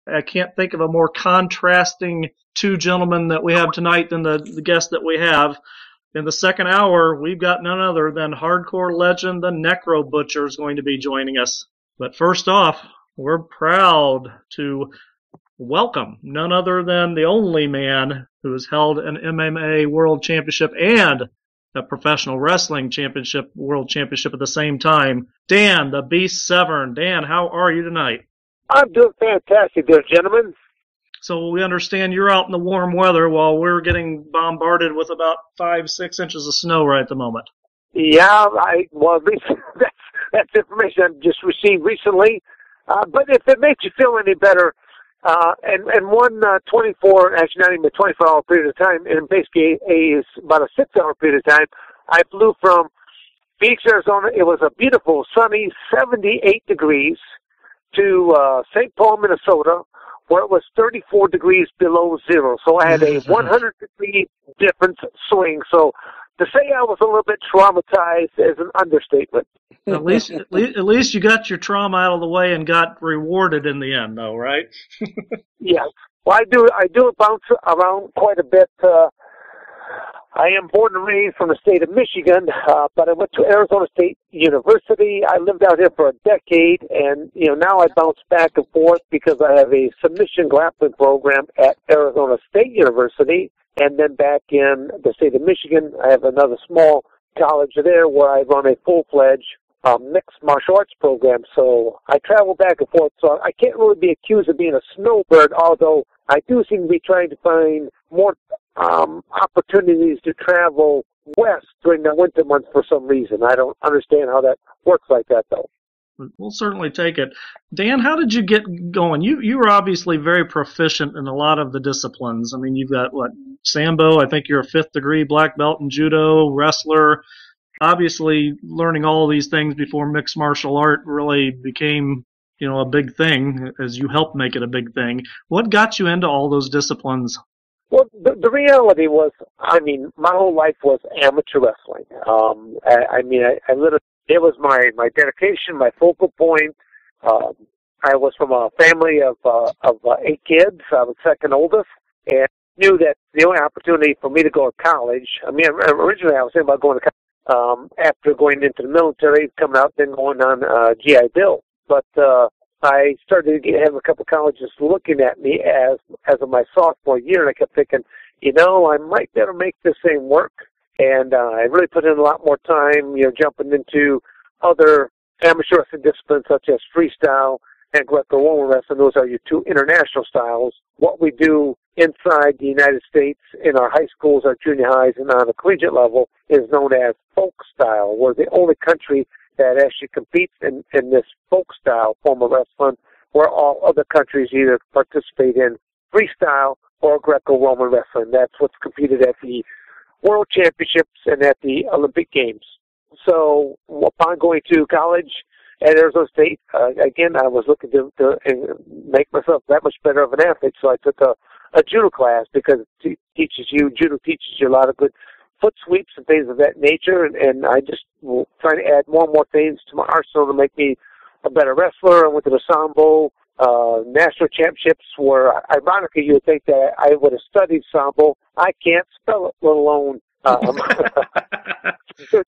I can't think of a more contrasting two gentlemen that we have tonight than the guest that we have. In the second hour, we've got none other than hardcore legend, the Necro Butcher, is going to be joining us. But first off, we're proud to welcome none other than the only man who has held an MMA World Championship and a professional wrestling championship, World Championship at the same time, Dan, the Beast Severn. Dan, how are you tonight? I'm doing fantastic there, gentlemen. So we understand you're out in the warm weather while we're getting bombarded with about 5-6 inches of snow right at the moment. Yeah, that's information I just received recently. But if it makes you feel any better, and one 24, actually not even a 24-hour period of time, and basically about a 6-hour period of time, I flew from Phoenix, Arizona. It was a beautiful, sunny 78 degrees to St. Paul, Minnesota, where it was 34 degrees below zero. So I had a 100-degree difference swing. So to say I was a little bit traumatized is an understatement. At least you got your trauma out of the way and got rewarded in the end, though, right? Yes. Well, I do bounce around quite a bit. I am born and raised from the state of Michigan, but I went to Arizona State University. I lived out here for a decade, and now I bounce back and forth because I have a submission grappling program at Arizona State University, and then back in the state of Michigan, I have another small college there where I run a full-fledged mixed martial arts program. So I travel back and forth, so I can't really be accused of being a snowbird, although I do seem to be trying to find more opportunities to travel west during the winter months for some reason. I don't understand how that works like that, though. We'll certainly take it. Dan, how did you get going? You were obviously very proficient in a lot of the disciplines. I mean, you've got, Sambo, I think you're a 5th degree black belt in judo, wrestler. Obviously, learning all these things before mixed martial art really became, a big thing, as you helped make it a big thing. What got you into all those disciplines? Well, the reality was, my whole life was amateur wrestling. I literally, it was my dedication, my focal point. I was from a family of 8 kids. I was second oldest, and knew that the only opportunity for me to go to college, originally I was thinking about going to college after going into the military, coming out, then going on GI Bill. But I started having a couple of colleges looking at me as of my sophomore year, and I kept thinking, I might better make this thing work. And I really put in a lot more time, jumping into other amateur wrestling disciplines such as freestyle and Greco-Roman wrestling. Those are your 2 international styles. What we do inside the United States in our high schools, our junior highs, and on the collegiate level is known as folk style. We're the only country that actually competes in this folk style form of wrestling, where all other countries either participate in freestyle or Greco-Roman wrestling. That's what's competed at the World Championships and at the Olympic Games. So upon going to college at Arizona State, again, I was looking to make myself that much better of an athlete, so I took a judo class because judo teaches you a lot of good foot sweeps and things of that nature, and I just trying to add more and more things to my arsenal to make me a better wrestler. I went to the Sambo national championships where, ironically, you would think that I would have studied Sambo. I can't spell it, let alone do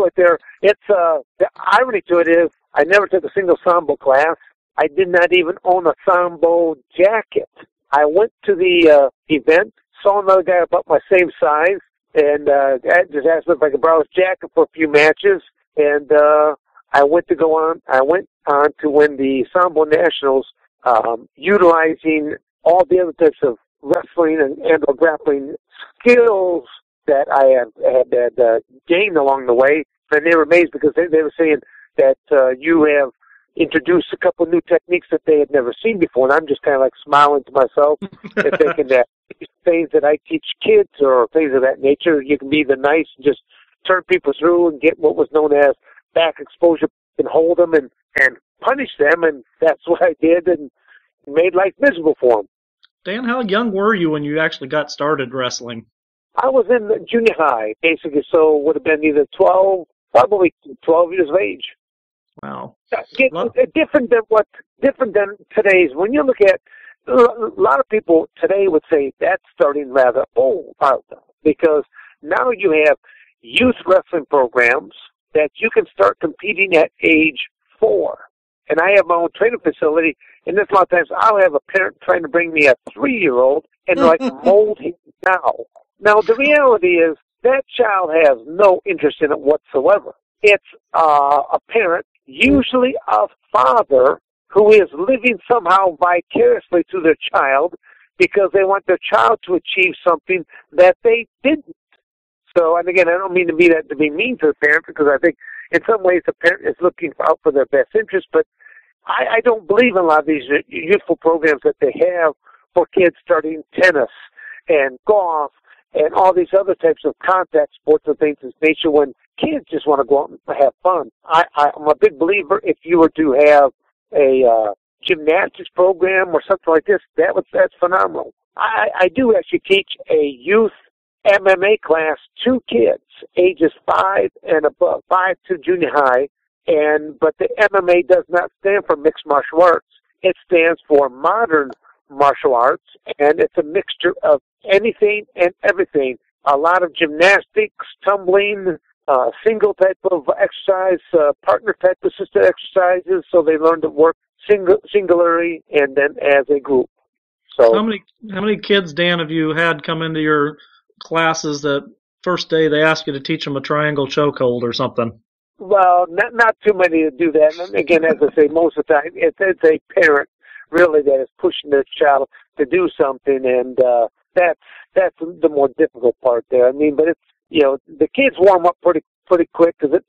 it there. It's the irony to it is I never took a single Sambo class. I did not even own a Sambo jacket. I went to the event, saw another guy about my same size, and just asked me if I could borrow his jacket for a few matches, and I went on to win the Sambo Nationals, utilizing all the other types of wrestling and or grappling skills that I had gained along the way. And they were amazed because they were saying that you have introduced a couple of new techniques that they had never seen before. And I'm just kind of like smiling to myself and thinking that things that I teach kids or things of that nature, you can be the nice and just turn people through and get what was known as back exposure and hold them and punish them. And that's what I did and made life miserable for them. Dan, how young were you when you actually got started wrestling? I was in junior high, basically, so would have been either probably 12 years of age. Wow. Different than today's. When you look at a lot of people today would say that's starting rather old out, because now you have youth wrestling programs that you can start competing at age 4. And I have my own training facility, and there's a lot of times I'll have a parent trying to bring me a 3-year-old and like mold him now. Now, the reality is that child has no interest in it whatsoever. It's a parent, usually a father, who is living somehow vicariously through their child because they want their child to achieve something that they didn't. So, and again, I don't mean to be mean to the parent, because I think in some ways the parent is looking out for their best interest, but I don't believe in a lot of these youthful programs that they have for kids starting tennis and golf and all these other types of contact sports and things of nature, when kids just want to go out and have fun. I'm a big believer, if you were to have a gymnastics program or something like this, that's phenomenal. I do actually teach a youth MMA class to kids, ages 5 and above, 5 to junior high, but the MMA does not stand for mixed martial arts. It stands for modern martial arts, and it's a mixture of anything and everything. A lot of gymnastics, tumbling, single type of exercise, partner type assisted exercises, so they learn to work singularly and then as a group. So how many kids, Dan, have you had come into your classes that first day they ask you to teach them a triangle chokehold or something? Well, not too many to do that. And again, as I say, most of the time it's a parent really that is pushing their child to do something, and that's the more difficult part there. I mean, but it's, the kids warm up pretty quick, because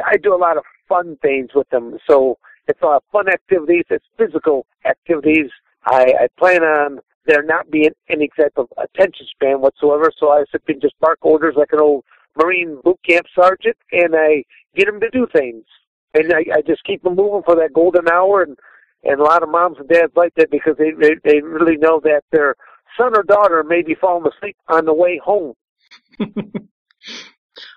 I do a lot of fun things with them. So it's a lot of fun activities. It's physical activities. I plan on there not being any type of attention span whatsoever. So I simply just bark orders like an old Marine boot camp sergeant, and I get them to do things. And I just keep them moving for that golden hour. And a lot of moms and dads like that, because they really know that their son or daughter may be falling asleep on the way home. A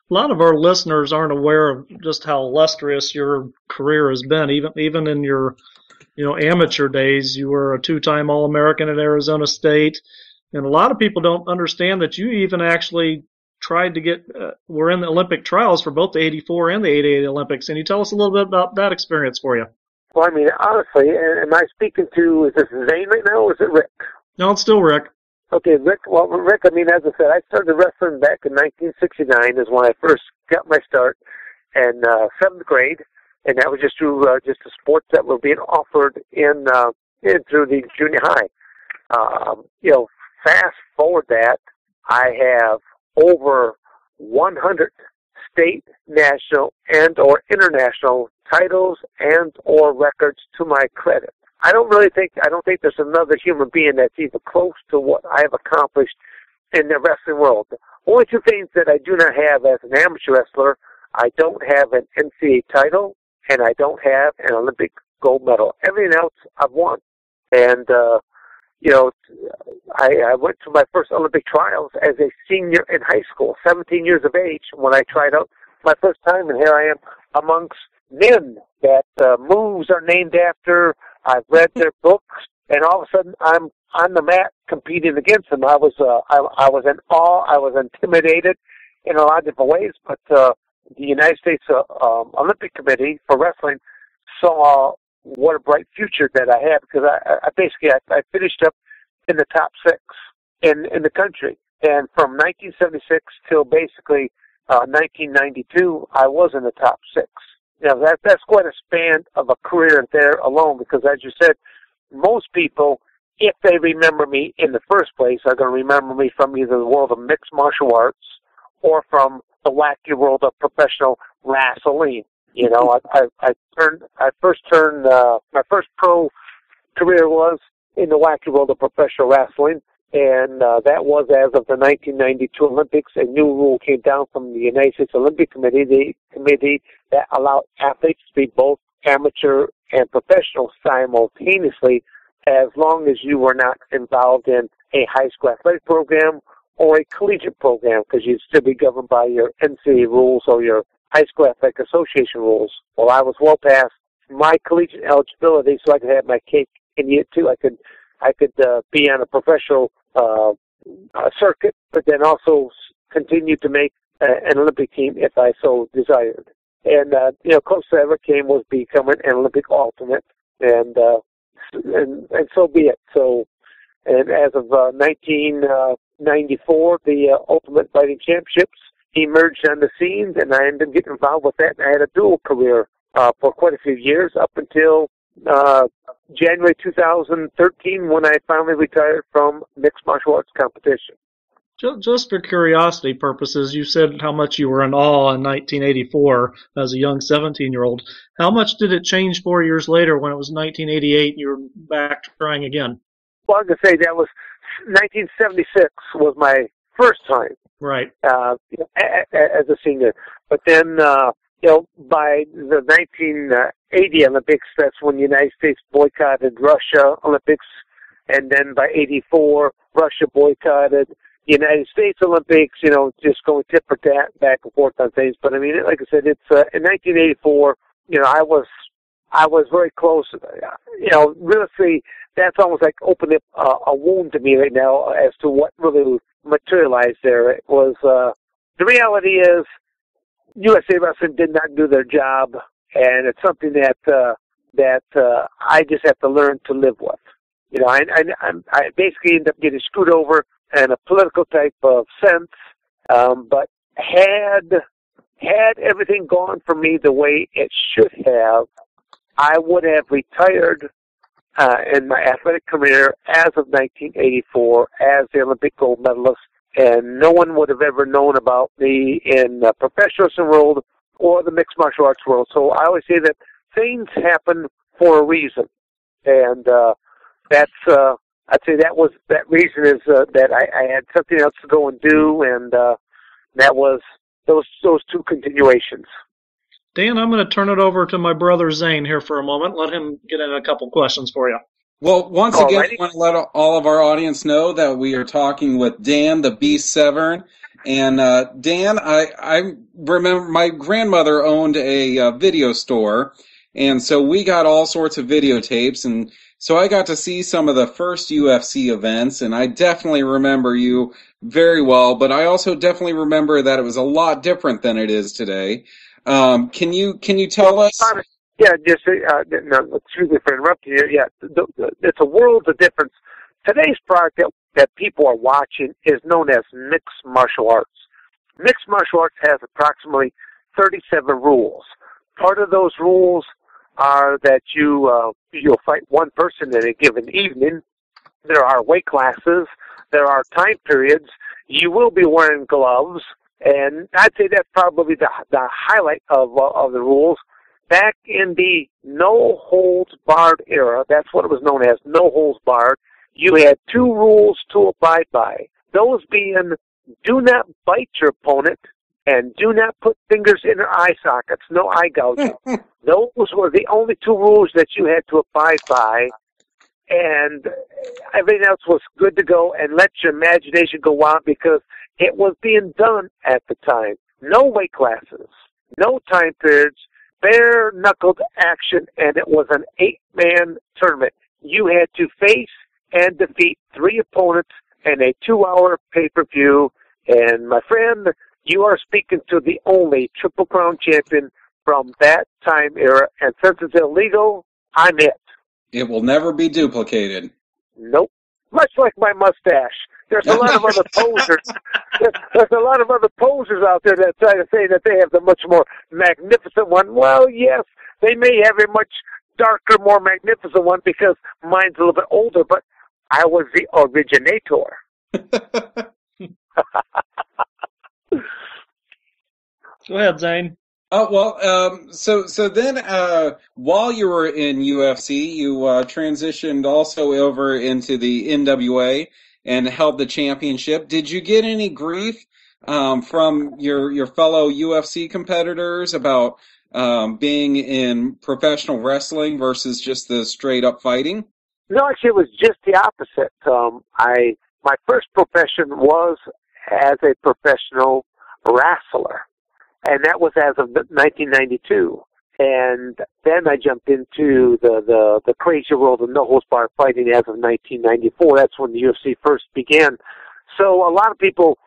lot of our listeners aren't aware of just how illustrious your career has been. Even in your amateur days, you were a 2-time All-American at Arizona State. And a lot of people don't understand that you even actually tried to were in the Olympic trials for both the 84 and the 88 Olympics. And you tell us a little bit about that experience for you. Well, I mean, honestly, am I speaking to, is this Zane right now, or is it Rick? No, it's still Rick. Okay, Rick, I mean, as I said, I started wrestling back in 1969 is when I first got my start in 7th grade, and that was just through just the sports that were being offered in through the junior high. Fast forward that, I have over 100 state, national, and or international titles and or records to my credit. I don't think there's another human being that's even close to what I have accomplished in the wrestling world. The only 2 things that I do not have as an amateur wrestler, I don't have an NCAA title, and I don't have an Olympic gold medal. Everything else I've won. And, I went to my first Olympic trials as a senior in high school, 17 years of age, when I tried out my first time, and here I am amongst men that moves are named after. I've read their books, and all of a sudden I'm on the mat competing against them. I was in awe. I was intimidated in a lot of different ways, but the United States Olympic Committee for Wrestling saw what a bright future that I had, because I finished up in the top 6 in the country, and from 1976 till basically 1992, I was in the top 6. That's quite a span of a career there alone, because as you said, most people, if they remember me in the first place, are going to remember me from either the world of mixed martial arts or from the wacky world of professional wrestling. My first pro career was in the wacky world of professional wrestling, and that was as of the 1992 Olympics. A new rule came down from the United States Olympic Committee, the committee that allowed athletes to be both amateur and professional simultaneously, as long as you were not involved in a high school athletic program or a collegiate program, because you'd still be governed by your NCAA rules or your high school athletic association rules. Well, I was well past my collegiate eligibility, so I could have my cake and eat it too. I could I could be on a professional circuit, but then also continue to make an Olympic team if I so desired. And close to ever came was becoming an Olympic alternate, and so be it. So, and as of 1994, the Ultimate Fighting Championships emerged on the scenes, and I ended up getting involved with that. And I had a dual career for quite a few years up until January 2013, when I finally retired from mixed martial arts competition. Just for curiosity purposes, you said how much you were in awe in 1984 as a young 17-year-old. How much did it change 4 years later when it was 1988 and you were back trying again? Well, I'm going to say that was 1976 was my first time. Right. As a senior. But then, by the 1980 Olympics, that's when the United States boycotted Russia Olympics. And then by 84, Russia boycotted the United States Olympics, just going tit for tat, back and forth on things. But I mean, like I said, it's in 1984. I was very close. Really, that's almost like opening up a wound to me right now as to what really materialized there. It was the reality is USA Wrestling did not do their job, and it's something that I just have to learn to live with. I basically ended up getting screwed over in a political type of sense, but had everything gone for me the way it should have, I would have retired in my athletic career as of 1984 as the Olympic gold medalist, and no one would have ever known about me in the professional wrestling world or the mixed martial arts world. So I always say that things happen for a reason, and that's I'd say that reason is that I had something else to go and do, and that was those two continuations. Dan, I'm going to turn it over to my brother Zane here for a moment. Let him get in a couple questions for you. Well, once again, I want to let all of our audience know that we are talking with Dan the Beast Severn. And Dan, I remember my grandmother owned a video store, and so we got all sorts of videotapes, and so I got to see some of the first UFC events, and I definitely remember you very well, but I also definitely remember that it was a lot different than it is today. Can you tell us? Yeah, just no, excuse me for interrupting you. Yeah, it's a world of difference. Today's product that people are watching is known as mixed martial arts. Mixed martial arts has approximately 37 rules. Part of those rules are that you'll fight one person in a given evening. There are weight classes. There are time periods. You will be wearing gloves, and I'd say that's probably the highlight of the rules. Back in the no-holds-barred era, that's what it was known as, no-holds-barred, you had two rules to abide by. Those being, do not bite your opponent, and do not put fingers in their eye sockets, no eye gouging. Those were the only two rules that you had to abide by, and everything else was good to go, and let your imagination go on because it was being done at the time. No weight classes, no time periods, bare-knuckled action, and it was an 8-man tournament. You had to face and defeat 3 opponents in a 2-hour pay-per-view, and my friend, you are speaking to the only Triple Crown champion from that time era, and since it's illegal, I'm it. It will never be duplicated. Nope. Much like my mustache. There's a lot of other posers. There's a lot of other posers out there that try to say that they have the much more magnificent one. Well, yes, they may have a much darker, more magnificent one because mine's a little bit older, but I was the originator. Go ahead, Zane. So then, while you were in UFC, you transitioned also over into the NWA and held the championship. Did you get any grief from your fellow UFC competitors about being in professional wrestling versus just the straight up fighting? No, actually, it was just the opposite. My first profession was as a professional wrestler. And that was as of 1992. And then I jumped into the crazy world of no-holds-barred fighting as of 1994. That's when the UFC first began. So a lot of people,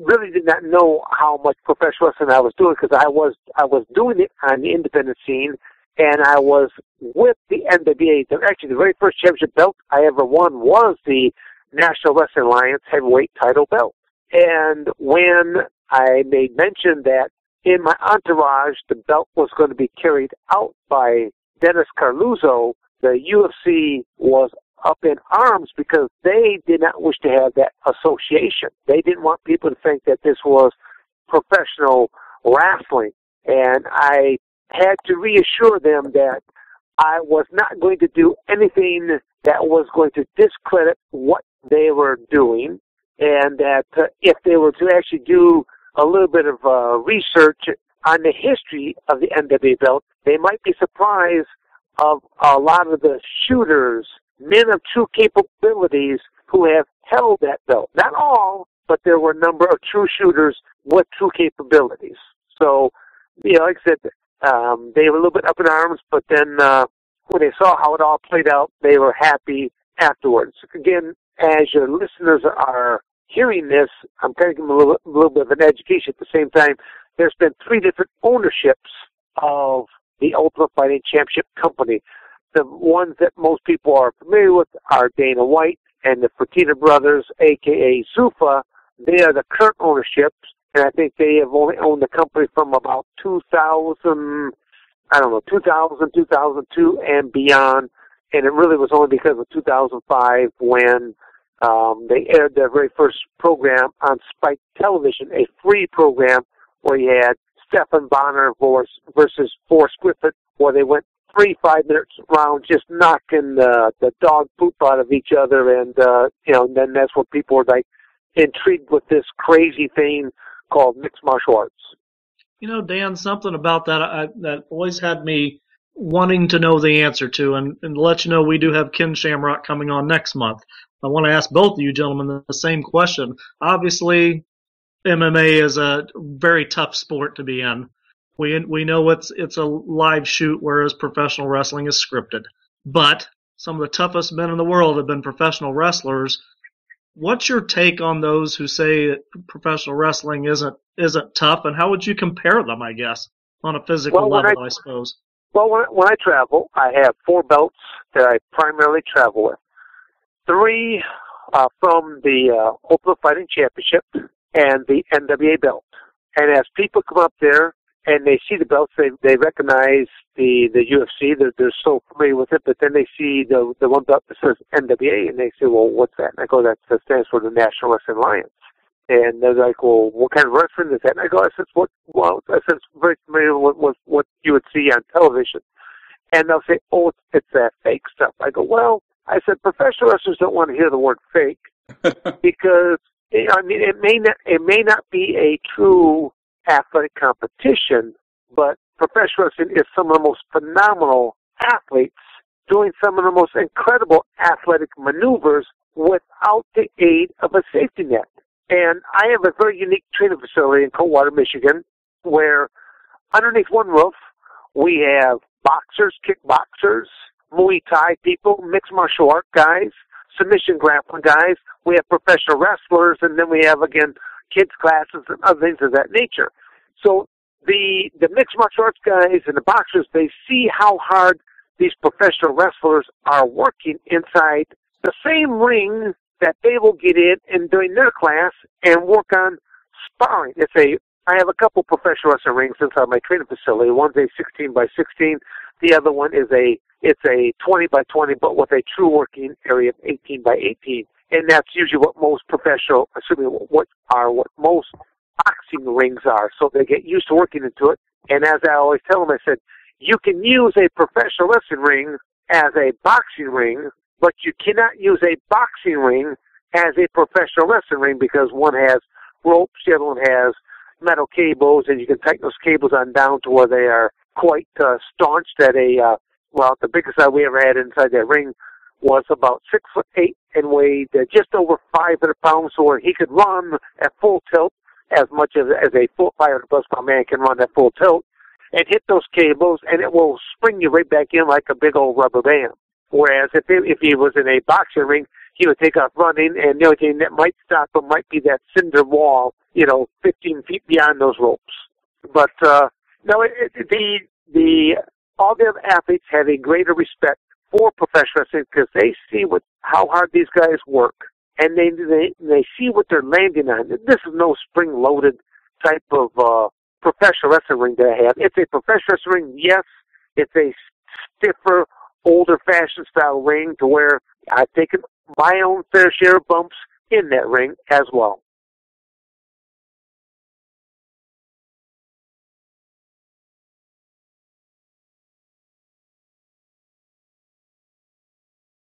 really did not know how much professional wrestling I was doing, because I was doing it on the independent scene, and I was with the NWA. Actually, the very first championship belt I ever won was the National Wrestling Alliance heavyweight title belt. And when I made mention that in my entourage, the belt was going to be carried out by Dennis Carluzzo, the UFC was up in arms because they did not wish to have that association. They didn't want people to think that this was professional wrestling. And I had to reassure them that I was not going to do anything that was going to discredit what they were doing, and that if they were to actually do a little bit of research on the history of the NWA belt, they might be surprised of a lot of the shooters, men of true capabilities, who have held that belt. Not all, but there were a number of true shooters with true capabilities. So, like I said, they were a little bit up in arms, but then when they saw how it all played out, they were happy afterwards. Again, as your listeners are hearing this, I'm kind of giving them a little bit of an education at the same time. There's been 3 different ownerships of the Ultimate Fighting Championship company. The ones that most people are familiar with are Dana White and the Fertitta brothers, a.k.a. Zuffa. They are the current ownerships, and I think they have only owned the company from about 2000, 2002 and beyond. And it really was only because of 2005 when they aired their very first program on Spike Television, a free program where you had Stephan Bonner versus Forrest Griffith, where they went 3 5-minute rounds just knocking the dog poop out of each other. And, then that's what people were like intrigued with this crazy thing called mixed martial arts. Dan, something about that that always had me wanting to know the answer to, and to let you know, we do have Ken Shamrock coming on next month. I want to ask both of you gentlemen the same question. Obviously, MMA is a very tough sport to be in. We know it's a live shoot, whereas professional wrestling is scripted. But some of the toughest men in the world have been professional wrestlers. What's your take on those who say that professional wrestling isn't tough, and how would you compare them, I guess, on a physical level, I suppose? Well, when I travel, I have 4 belts that I primarily travel with. 3 from the Ultimate Fighting Championship and the NWA belt. And as people come up there and they see the belts, they recognize the UFC. They're so familiar with it, but then they see the one belt that says NWA, and they say, well, what's that? And I go, that stands for the National Wrestling Alliance. And they're like, well, what kind of wrestling is that? And I go, it's very familiar with what you would see on television. And they'll say, oh, it's that fake stuff. I go, well, I said, professional wrestlers don't want to hear the word fake because, it may not be a true athletic competition, but professional wrestling is some of the most phenomenal athletes doing some of the most incredible athletic maneuvers without the aid of a safety net. And I have a very unique training facility in Coldwater, Michigan, where underneath one roof we have boxers, kickboxers, Muay Thai people, mixed martial art guys, submission grappling guys. We have professional wrestlers, and then we have, again, kids classes and other things of that nature. So the mixed martial arts guys and the boxers, they see how hard these professional wrestlers are working inside the same ring that they will get in and during their class and work on sparring. I have a couple professional wrestling rings inside my training facility. One's a 16 by 16. The other one is a 20 by 20, but with a true working area of 18 by 18. And that's usually what most what most boxing rings are. So they get used to working into it. And as I always tell them, I said, you can use a professional wrestling ring as a boxing ring, but you cannot use a boxing ring as a professional wrestling ring because one has ropes, the other one has metal cables, and you can tighten those cables on down to where they are quite staunched at the biggest we ever had inside that ring was about 6'8" and weighed just over 500 pounds, so where he could run at full tilt as much as a full 500 plus pound man can run at full tilt. and hit those cables, and it will spring you right back in like a big old rubber band. Whereas if he was in a boxing ring, he would take off running, and the only thing that might stop him might be that cinder wall, 15 feet beyond those ropes. But no, all the athletes have a greater respect for professional wrestling because they see how hard these guys work, and they see what they're landing on. This is no spring-loaded type of professional wrestling ring that I have. It's a professional wrestling ring, yes. It's a stiffer, older-fashioned style ring to where I've taken my own fair share of bumps in that ring as well.